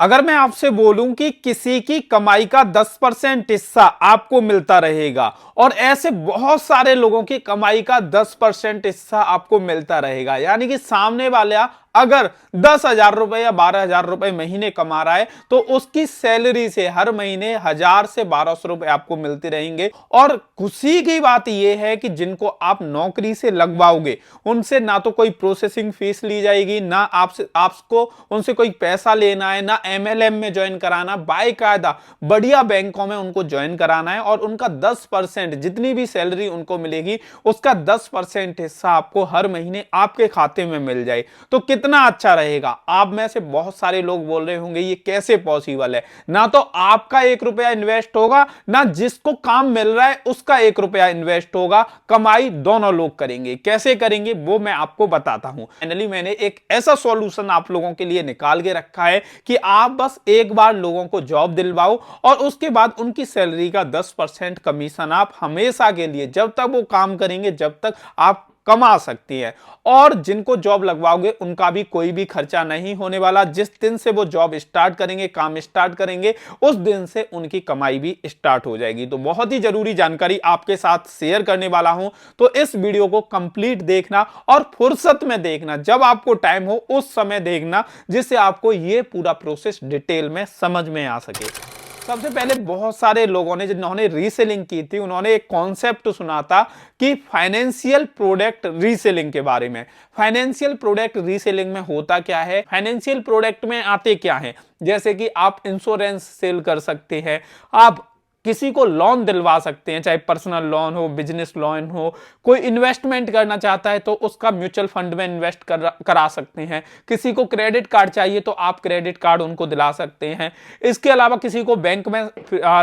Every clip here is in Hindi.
अगर मैं आपसे बोलूं कि किसी की कमाई का 10% हिस्सा आपको मिलता रहेगा और ऐसे बहुत सारे लोगों की कमाई का 10% हिस्सा आपको मिलता रहेगा, यानी कि सामने वाला अगर 10,000 रुपए या 12,000 रुपए महीने कमा रहा है तो उसकी सैलरी से हर महीने 1,000 से 1,200 रुपए आपको मिलते रहेंगे। और खुशी की बात यह है कि जिनको आप नौकरी से लगवाओगे उनसे ना तो कोई प्रोसेसिंग फीस ली जाएगी, ना आपको उनसे कोई पैसा लेना है, ना एमएलएम में ज्वाइन कराना, बाकायदा बढ़िया बैंकों में उनको ज्वाइन कराना है और उनका 10% जितनी भी सैलरी उनको मिलेगी उसका 10% हिस्सा आपको हर महीने आपके खाते में मिल जाए तो कितना अच्छा रहेगा। आप में से बहुत सारे लोग बोल रहे होंगे ये कैसे पॉसिबल है, ना तो आपका 1 रुपया इन्वेस्ट होगा ना जिसको काम मिल रहा है उसका 1 रुपया इन्वेस्ट होगा, कमाई दोनों लोग करेंगे। कैसे करेंगे वो मैं आपको बताता हूं। फाइनली मैंने एक ऐसा सॉल्यूशन आप लोगों के लिए निकाल के रखा है कि आप बस एक बार लोगों को जॉब दिलवाओ और उसके बाद उनकी सैलरी का 10% कमीशन आप हमेशा के लिए जब तक वो काम करेंगे जब तक आप कमा सकती है। और जिनको जॉब लगवाओगे उनका भी कोई भी खर्चा नहीं होने वाला। जिस दिन से वो जॉब स्टार्ट करेंगे, काम स्टार्ट करेंगे, उस दिन से उनकी कमाई भी स्टार्ट हो जाएगी। तो बहुत ही जरूरी जानकारी आपके साथ शेयर करने वाला हूं, तो इस वीडियो को कंप्लीट देखना और फुर्सत में देखना, जब आपको टाइम हो उस समय देखना, जिससे आपको यह पूरा प्रोसेस डिटेल में समझ में आ सके। सबसे पहले बहुत सारे लोगों ने जिन्होंने रीसेलिंग की थी उन्होंने एक कॉन्सेप्ट सुना था कि फाइनेंशियल प्रोडक्ट रीसेलिंग के बारे में। फाइनेंशियल प्रोडक्ट रीसेलिंग में होता क्या है, फाइनेंशियल प्रोडक्ट में आते क्या है, जैसे कि आप इंश्योरेंस सेल कर सकते हैं, आप किसी को लोन दिलवा सकते हैं, चाहे पर्सनल लोन हो, बिजनेस लोन हो, कोई इन्वेस्टमेंट करना चाहता है तो उसका म्यूचुअल फंड में इन्वेस्ट करा सकते हैं, किसी को क्रेडिट कार्ड चाहिए तो आप क्रेडिट कार्ड उनको दिला सकते हैं। इसके अलावा किसी को बैंक में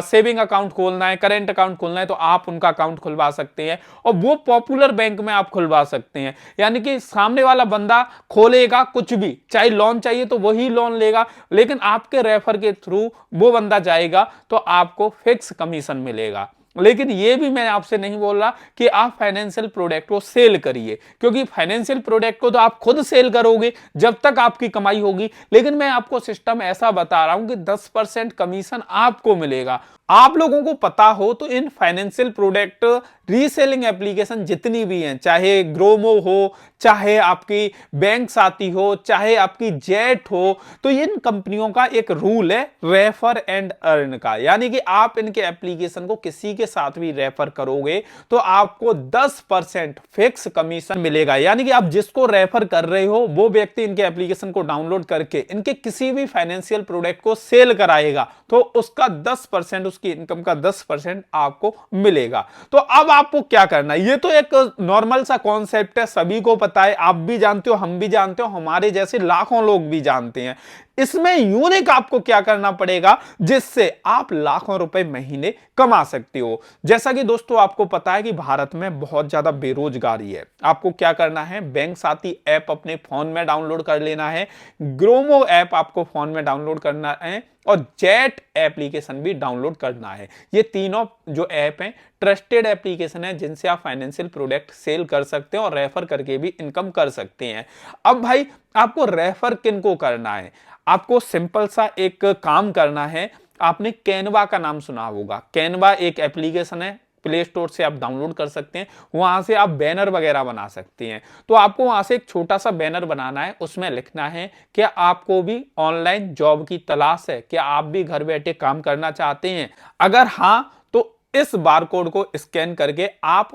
सेविंग अकाउंट खोलना है, करेंट अकाउंट खोलना है तो आप उनका अकाउंट खुलवा सकते हैं और वो पॉपुलर बैंक में आप खुलवा सकते हैं। यानी कि सामने वाला बंदा खोलेगा कुछ भी, चाहे लोन चाहिए तो वही लोन लेगा, लेकिन आपके रेफर के थ्रू वो बंदा जाएगा तो आपको फिक्स कमीशन मिलेगा। लेकिन यह भी मैं आपसे नहीं बोल रहा कि आप फाइनेंशियल प्रोडक्ट को सेल करिए, क्योंकि फाइनेंशियल प्रोडक्ट को तो आप खुद सेल करोगे जब तक आपकी कमाई होगी। लेकिन मैं आपको सिस्टम ऐसा बता रहा हूं कि 10% कमीशन आपको मिलेगा। आप लोगों को पता हो तो in financial product reselling application जितनी भी हैं, चाहे ग्रोमो हो, चाहे आपकी बैंक साथी हो, चाहे आपकी जेट हो, तो इन कंपनियों का एक रूल है रेफर एंड अर्न का। यानी कि आप इनके एप्लीकेशन को किसी के साथ भी रेफर करोगे तो आपको 10% फिक्स कमीशन मिलेगा। यानी कि आप जिसको रेफर कर रहे हो वो व्यक्ति इनके एप्लीकेशन को डाउनलोड करके इनके किसी भी फाइनेंशियल प्रोडक्ट को सेल कराएगा तो उसका 10%, उसकी इनकम का 10% आपको मिलेगा। तो अब आपको क्या करना है, ये तो एक नॉर्मल सा कॉन्सेप्ट है, सभी को पता है, आप भी जानते हो, हम भी जानते हो, हमारे जैसे लाखों लोग भी जानते हैं। इसमें यूनिक आपको क्या करना पड़ेगा जिससे आप लाखों रुपए महीने कमा सकते हो। जैसा कि दोस्तों आपको पता है कि भारत में बहुत ज्यादा बेरोजगारी है। आपको क्या करना है, बैंक साथी ऐप अपने फोन में डाउनलोड कर लेना है, ग्रोमो ऐप आपको फोन में डाउनलोड करना है और जेट एप्लीकेशन भी डाउनलोड करना है। ये तीनों जो ऐप हैं ट्रस्टेड एप्लीकेशन है जिनसे आप फाइनेंशियल प्रोडक्ट सेल कर सकते हैं और रेफर करके भी इनकम कर सकते हैं। अब भाई आपको रेफर किनको करना है, आपको सिंपल सा एक काम करना है। आपने कैनवा का नाम सुना होगा, कैनवा एक एप्लीकेशन है, प्ले स्टोर से आप डाउनलोड कर सकते हैं, वहां से आप बैनर वगैरह बना सकते हैं। तो आपको वहां से एक छोटा सा बैनर बनाना है, उसमें लिखना है क्या आपको भी ऑनलाइन जॉब की तलाश है, क्या आप भी घर बैठे काम करना चाहते हैं, अगर हां तो इस बारकोड को स्कैन करके आप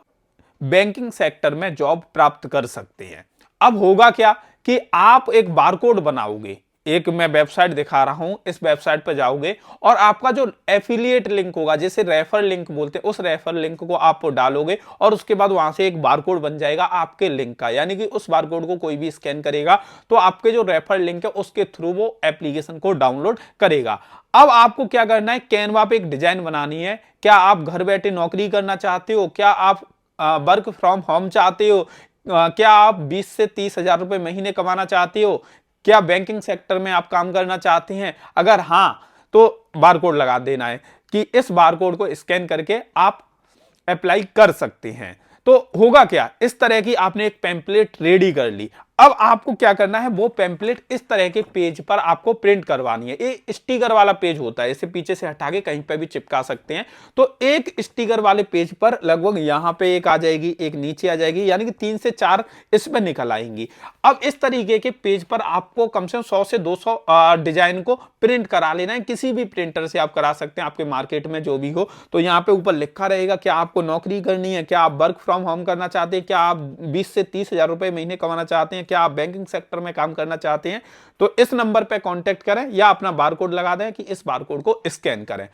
बैंकिंग सेक्टर में जॉब प्राप्त कर सकते हैं। अब होगा क्या कि आप एक बारकोड बनाओगे, एक मैं वेबसाइट दिखा रहा हूं, इस वेबसाइट पर जाओगे और आपका जो एफिलिएट लिंक होगा, जैसे रेफर लिंक बोलते हैं, उस रेफर लिंक को आप डालोगे और उसके बाद वहां से एक बारकोड बन जाएगा आपके लिंक का। यानी कि उस बारकोड को कोई भी स्कैन करेगा तो आपके जो रेफर लिंक है उसके थ्रू वो एप्लीकेशन को डाउनलोड करेगा। अब आपको क्या करना है, कैनवा पे एक डिजाइन बनानी है। क्या आप घर बैठे नौकरी करना चाहते हो, क्या आप वर्क फ्रॉम होम चाहते हो, क्या आप 20 से 30,000 रुपए महीने कमाना चाहते हो, क्या बैंकिंग सेक्टर में आप काम करना चाहते हैं, अगर हां तो बारकोड लगा देना है कि इस बारकोड को स्कैन करके आप अप्लाई कर सकते हैं। तो होगा क्या, इस तरह की आपने एक पेम्पलेट रेडी कर ली। अब आपको क्या करना है, वो पेम्पलेट इस तरह के पेज पर आपको प्रिंट करवानी है। ये स्टिकर वाला पेज होता है, इसे पीछे से हटा के कहीं पे भी चिपका सकते हैं। तो एक स्टिकर वाले पेज पर लगभग यहां पे एक आ जाएगी, एक नीचे आ जाएगी, यानी कि 3 से 4 इसमें निकल आएंगी। अब इस तरीके के पेज पर आपको कम से कम 100 से 200 डिजाइन को प्रिंट करा लेना है। किसी भी प्रिंटर से आप करा सकते हैं, आपके मार्केट में जो भी हो। तो यहाँ पे ऊपर लिखा रहेगा क्या आपको नौकरी करनी है, क्या आप वर्क फ्रॉम होम करना चाहते हैं, क्या आप 20 से 30 हजार रुपए महीने कमाना चाहते हैं, क्या आप बैंकिंग सेक्टर में काम करना चाहते हैं। तो इस नंबर पे कांटेक्ट करें या अपना बारकोड लगा दें कि इस बारकोड को स्कैन करें।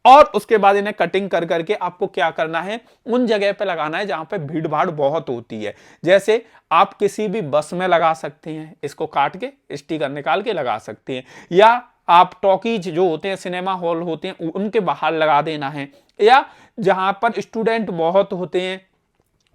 और उसके बाद इन्हें कटिंग कर करके आपको क्या करना है, उन जगह पे लगाना है जहां पे भीड़ भाड़ बहुत होती है। जैसे आप किसी भी बस में लगा सकते हैं, इसको काट के स्टिकर निकाल के लगा सकते हैं, या आप टॉकीज जो होते हैं, सिनेमा हॉल होते हैं, उनके बाहर लगा देना है, या जहां पर स्टूडेंट बहुत होते हैं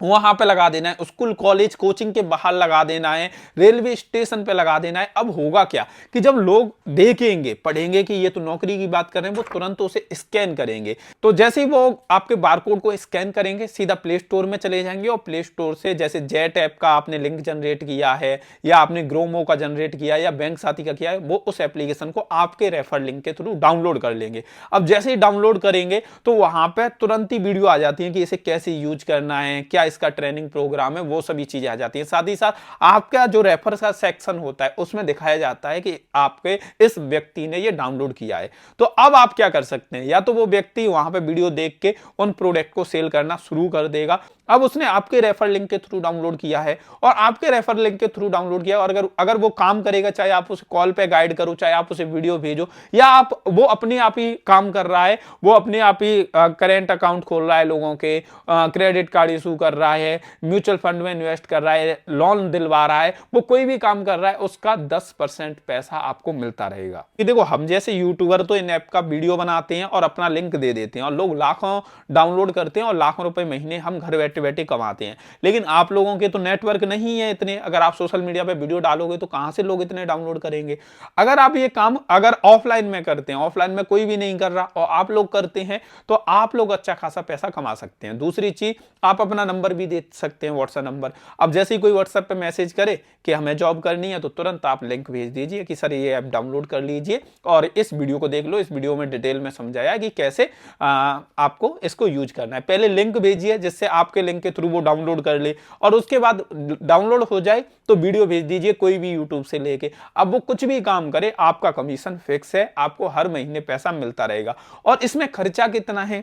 वहां पे लगा देना है, स्कूल कॉलेज कोचिंग के बाहर लगा देना है, रेलवे स्टेशन पे लगा देना है। अब होगा क्या कि जब लोग देखेंगे, पढ़ेंगे कि ये तो नौकरी की बात कर रहे हैं, वो तुरंत उसे स्कैन करेंगे। तो जैसे ही वो आपके बारकोड को स्कैन करेंगे, सीधा प्ले स्टोर में चले जाएंगे और प्ले स्टोर से जैसे जेट ऐप का आपने लिंक जनरेट किया है, या आपने ग्रोमो का जनरेट किया है, या बैंक साथी का किया है, वो उस एप्लीकेशन को आपके रेफर लिंक के थ्रू डाउनलोड कर लेंगे। अब जैसे ही डाउनलोड करेंगे तो वहां पर तुरंत ही वीडियो आ जाती है कि इसे कैसे यूज करना है, क्या इसका ट्रेनिंग प्रोग्राम है, वो सभी चीजें आ जाती हैं। साथ ही साथ आपका जो रेफर का सेक्शन होता है उसमें दिखाया जाता है कि आपके इस व्यक्ति ने ये डाउनलोड किया है। तो अब आप क्या कर सकते हैं, या तो वो व्यक्ति वहां पे वीडियो देख के उन प्रोडक्ट को सेल करना शुरू कर देगा। अब उसने आपके रेफर लिंक के थ्रू डाउनलोड किया है और आपके रेफर लिंक के थ्रू डाउनलोड किया, और अगर वो काम करेगा, चाहे आप उसे कॉल पे गाइड करो, चाहे आप उसे वीडियो भेजो, या आप वो अपने आप ही काम कर रहा है, वो अपने आप ही करेंट अकाउंट खोल रहा है लोगों के, क्रेडिट कार्ड इशू कर रहा है, म्यूचुअल फंड में इन्वेस्ट कर रहा है, लोन दिलवा रहा है, वो कोई भी काम कर रहा है, उसका 10% पैसा आपको मिलता रहेगा। कि देखो, हम जैसे यूट्यूबर तो इन ऐप का वीडियो बनाते हैं और अपना लिंक दे देते हैं, और लोग लाखों डाउनलोड करते हैं और लाखों रुपए महीने हम घर बैठे बैठे कमाते हैं। लेकिन आप लोगों के तो नेटवर्क नहीं है इतने, अगर आप सोशल मीडिया पे वीडियो डालोगे तो कहां से लोग इतने डाउनलोड करेंगे। अगर आप ये काम अगर ऑफलाइन में करते हैं, ऑफलाइन में कोई भी नहीं कर रहा और आप लोग करते हैं, तो आप लोग अच्छा खासा पैसा कमा सकते हैं। दूसरी चीज, आप अपना नंबर भी दे सकते हैं, व्हाट्सएप नंबर। अब जैसे ही कोई व्हाट्सएप पे मैसेज करे कि हमें जॉब करनी है, तो तुरंत आप लिंक भेज दीजिए कि सर ये ऐप डाउनलोड कर लीजिए और इस वीडियो को देख लो, इस वीडियो में डिटेल में समझाया कि कैसे आपको इसको यूज करना है। पहले लिंक भेजिए जिससे आपके लिंक के थ्रू वो डाउनलोड कर ले, और उसके बाद डाउनलोड हो जाए तो वीडियो भेज दीजिए कोई भी यूट्यूब से लेके। अब वो कुछ भी काम करे, आपका कमीशन फिक्स है, आपको हर महीने पैसा मिलता रहेगा। और इसमें खर्चा कितना है,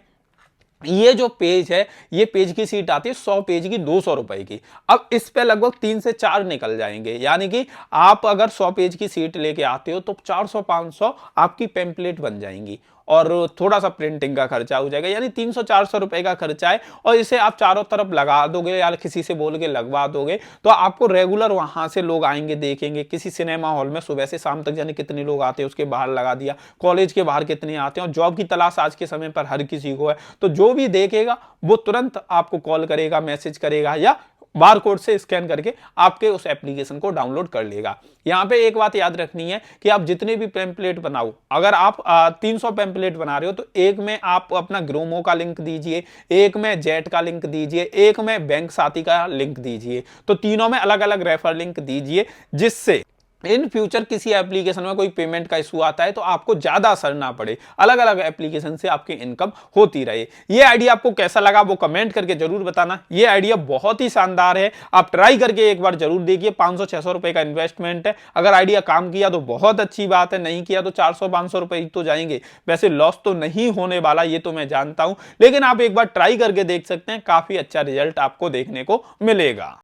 ये जो पेज है, ये पेज की सीट आती है 100 पेज की 200 रुपए की। अब इस पे लगभग 3 से 4 निकल जाएंगे, यानी कि आप अगर 100 पेज की सीट लेके आते हो तो 400-500 आपकी पेम्पलेट बन जाएंगी, और थोड़ा सा प्रिंटिंग का खर्चा हो जाएगा, यानी 300-400 रुपए का खर्चा है। और इसे आप चारों तरफ लगा दोगे या किसी से बोल के लगवा दोगे, तो आपको रेगुलर वहां से लोग आएंगे, देखेंगे। किसी सिनेमा हॉल में सुबह से शाम तक जाने कितने लोग आते हैं, उसके बाहर लगा दिया, कॉलेज के बाहर कितने आते हैं, और जॉब की तलाश आज के समय पर हर किसी को है। तो जो भी देखेगा वो तुरंत आपको कॉल करेगा, मैसेज करेगा, या बार कोड से स्कैन करके आपके उस एप्लीकेशन को डाउनलोड कर लेगा। यहां पे एक बात याद रखनी है कि आप जितने भी पेम्पलेट बनाओ, अगर आप 300 पेम्पलेट बना रहे हो, तो एक में आप अपना ग्रोमो का लिंक दीजिए, एक में जेट का लिंक दीजिए, एक में बैंक साथी का लिंक दीजिए। तो तीनों में अलग अलग रेफर लिंक दीजिए, जिससे इन फ्यूचर किसी एप्लीकेशन में कोई पेमेंट का इशू आता है तो आपको ज्यादा असर ना पड़े, अलग अलग एप्लीकेशन से आपकी इनकम होती रहे। ये आइडिया आपको कैसा लगा वो कमेंट करके जरूर बताना। ये आइडिया बहुत ही शानदार है, आप ट्राई करके एक बार जरूर देखिए। 500-600 रुपए का इन्वेस्टमेंट है, अगर आइडिया काम किया तो बहुत अच्छी बात है, नहीं किया तो 400-500 रुपए तो जाएंगे। वैसे लॉस तो नहीं होने वाला, ये तो मैं जानता हूं, लेकिन आप एक बार ट्राई करके देख सकते हैं, काफी अच्छा रिजल्ट आपको देखने को मिलेगा।